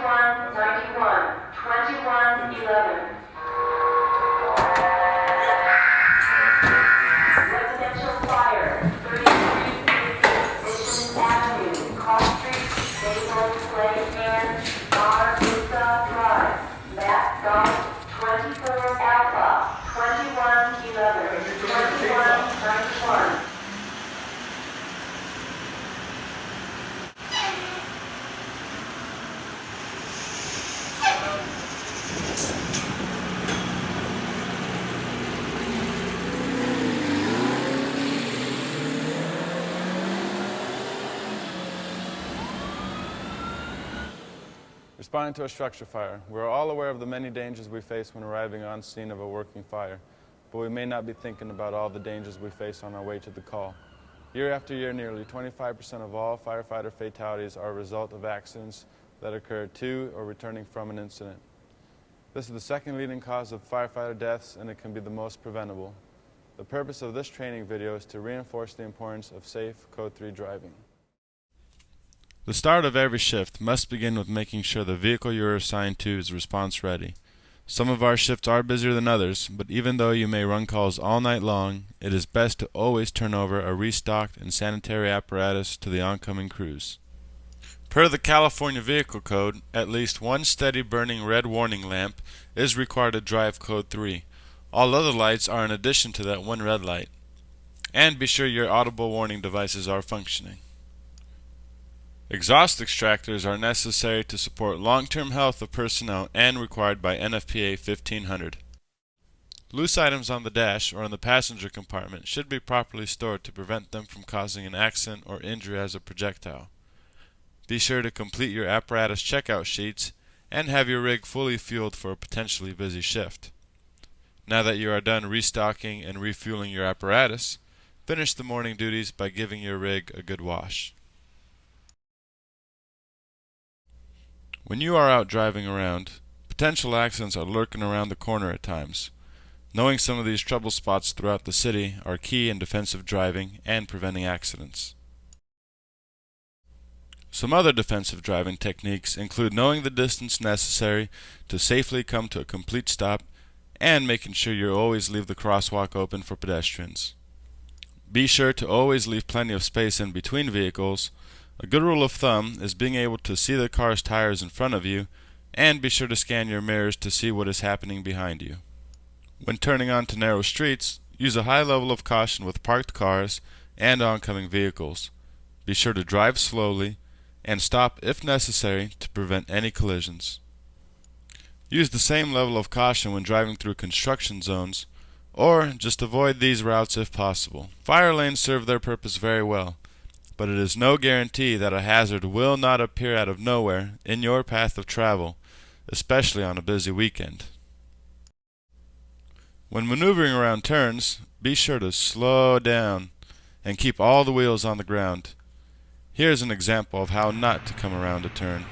2111. Residential fire, 33 Mission Avenue, Call Street, Maple Place, and Marissa Drive. Map Golf, 24 Alpha, 2111, 2191. Responding to a structure fire. We're all aware of the many dangers we face when arriving on scene of a working fire, but we may not be thinking about all the dangers we face on our way to the call. Year after year, nearly 25% of all firefighter fatalities are a result of accidents that occur to or returning from an incident. This is the second leading cause of firefighter deaths, and it can be the most preventable. The purpose of this training video is to reinforce the importance of safe Code 3 driving. The start of every shift must begin with making sure the vehicle you're assigned to is response ready. Some of our shifts are busier than others, but even though you may run calls all night long, it is best to always turn over a restocked and sanitary apparatus to the oncoming crews. Per the California Vehicle Code, at least one steady burning red warning lamp is required to drive Code 3. All other lights are in addition to that one red light. And be sure your audible warning devices are functioning. Exhaust extractors are necessary to support long-term health of personnel and required by NFPA 1500. Loose items on the dash or in the passenger compartment should be properly stored to prevent them from causing an accident or injury as a projectile. Be sure to complete your apparatus checkout sheets and have your rig fully fueled for a potentially busy shift. Now that you are done restocking and refueling your apparatus, finish the morning duties by giving your rig a good wash. When you are out driving around, potential accidents are lurking around the corner at times. Knowing some of these trouble spots throughout the city are key in defensive driving and preventing accidents. Some other defensive driving techniques include knowing the distance necessary to safely come to a complete stop and making sure you always leave the crosswalk open for pedestrians. Be sure to always leave plenty of space in between vehicles. A good rule of thumb is being able to see the car's tires in front of you, and be sure to scan your mirrors to see what is happening behind you. When turning onto narrow streets, use a high level of caution with parked cars and oncoming vehicles. Be sure to drive slowly and stop if necessary to prevent any collisions. Use the same level of caution when driving through construction zones, or just avoid these routes if possible. Fire lanes serve their purpose very well, but it is no guarantee that a hazard will not appear out of nowhere in your path of travel, especially on a busy weekend. When maneuvering around turns, be sure to slow down and keep all the wheels on the ground. Here's an example of how not to come around a turn.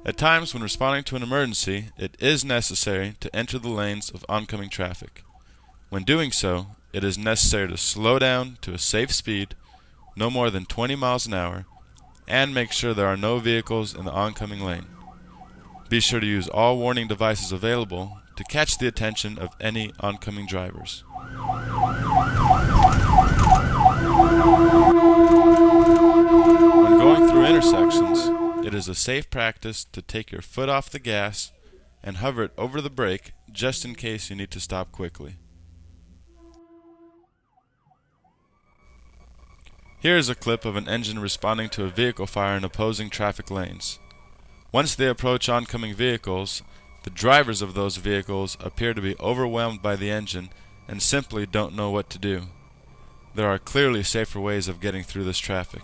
At times when responding to an emergency, it is necessary to enter the lanes of oncoming traffic. When doing so, it is necessary to slow down to a safe speed, no more than 20 miles an hour, and make sure there are no vehicles in the oncoming lane. Be sure to use all warning devices available to catch the attention of any oncoming drivers. When going through intersections, it is a safe practice to take your foot off the gas and hover it over the brake just in case you need to stop quickly. Here is a clip of an engine responding to a vehicle fire in opposing traffic lanes. Once they approach oncoming vehicles, the drivers of those vehicles appear to be overwhelmed by the engine and simply don't know what to do. There are clearly safer ways of getting through this traffic.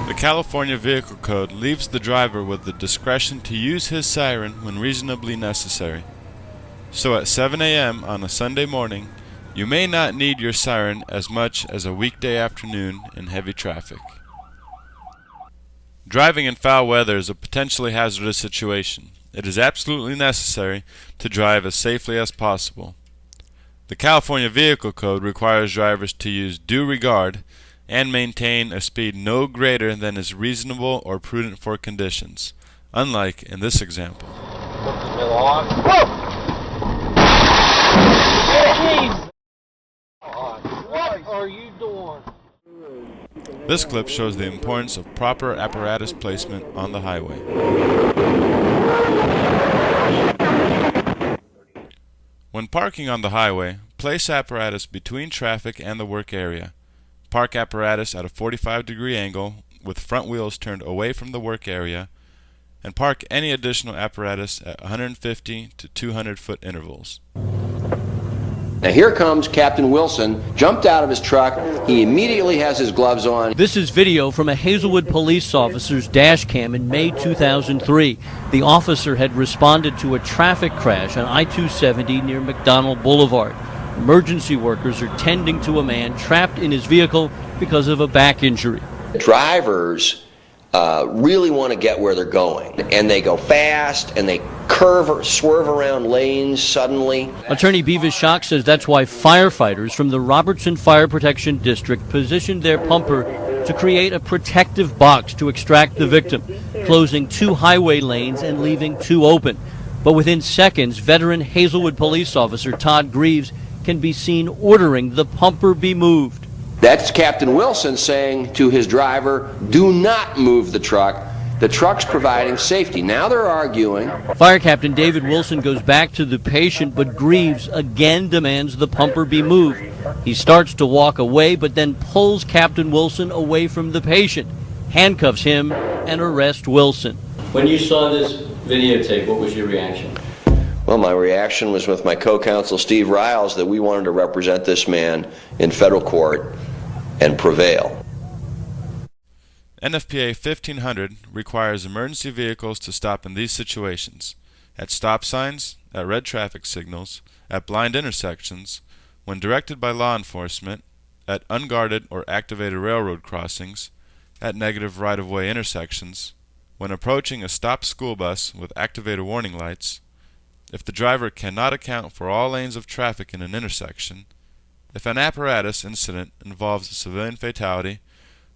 The California Vehicle Code leaves the driver with the discretion to use his siren when reasonably necessary. So at 7 a.m. on a Sunday morning, you may not need your siren as much as a weekday afternoon in heavy traffic. Driving in foul weather is a potentially hazardous situation. It is absolutely necessary to drive as safely as possible. The California Vehicle Code requires drivers to use due regard and maintain a speed no greater than is reasonable or prudent for conditions, unlike in this example. What are you doing? This clip shows the importance of proper apparatus placement on the highway. When parking on the highway, place apparatus between traffic and the work area. Park apparatus at a 45-degree angle with front wheels turned away from the work area, and park any additional apparatus at 150 to 200 foot intervals. Now here comes Captain Wilson, jumped out of his truck. He immediately has his gloves on. This is video from a Hazelwood police officer's dash cam in May 2003. The officer had responded to a traffic crash on I-270 near McDonald Boulevard. Emergency workers are tending to a man trapped in his vehicle because of a back injury. Drivers really want to get where they're going, and they go fast, and they swerve around lanes suddenly. Attorney Beavis Schock says that's why firefighters from the Robertson Fire Protection District positioned their pumper to create a protective box to extract the victim, closing 2 highway lanes and leaving 2 open. But within seconds, veteran Hazelwood police officer Todd Greaves can be seen ordering the pumper be moved. That's Captain Wilson saying to his driver, do not move the truck. The truck's providing safety. Now they're arguing. Fire Captain David Wilson goes back to the patient, but Greaves again demands the pumper be moved. He starts to walk away, but then pulls Captain Wilson away from the patient, handcuffs him, and arrests Wilson. When you saw this videotape, what was your reaction? Well, my reaction was with my co-counsel Steve Riles that we wanted to represent this man in federal court and prevail. NFPA 1500 requires emergency vehicles to stop in these situations: at stop signs, at red traffic signals, at blind intersections, when directed by law enforcement, at unguarded or activated railroad crossings, at negative right-of-way intersections, when approaching a stopped school bus with activated warning lights, if the driver cannot account for all lanes of traffic in an intersection, if an apparatus incident involves a civilian fatality,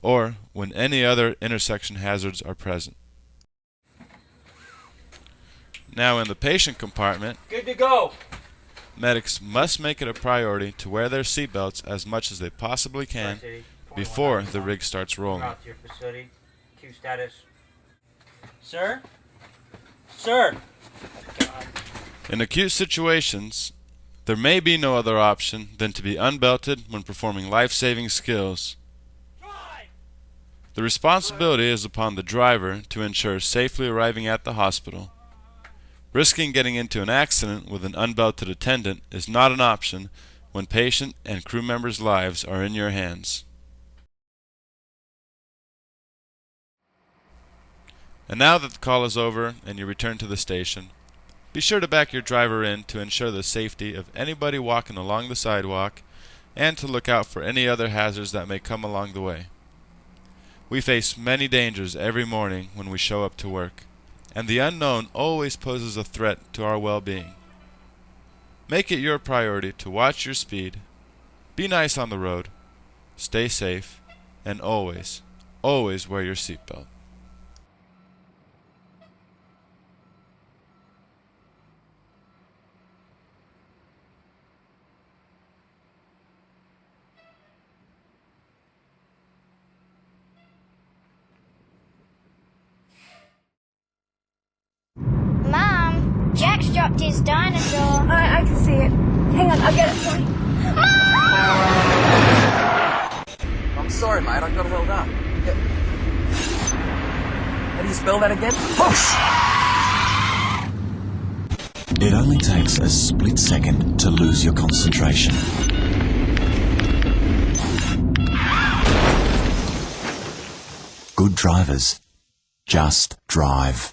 or when any other intersection hazards are present. Now in the patient compartment, Good to go. medics must make it a priority to wear their seatbelts as much as they possibly can before the rig starts rolling. To your facility. Q status. Sir? Sir! In acute situations, there may be no other option than to be unbelted when performing life-saving skills. The responsibility is upon the driver to ensure safely arriving at the hospital. Risking getting into an accident with an unbelted attendant is not an option when patient and crew members' lives are in your hands. And now that the call is over and you return to the station, be sure to back your driver in to ensure the safety of anybody walking along the sidewalk and to look out for any other hazards that may come along the way. We face many dangers every morning when we show up to work, and the unknown always poses a threat to our well-being. Make it your priority to watch your speed, be nice on the road, stay safe, and always, always wear your seatbelt. Mom, Jack's dropped his dinosaur. I can see it. Hang on, I'll get it for you. I'm sorry, mate. I got held up. Yeah. How do you spell that again? Whoosh! It only takes a split second to lose your concentration. Good drivers. Just drive.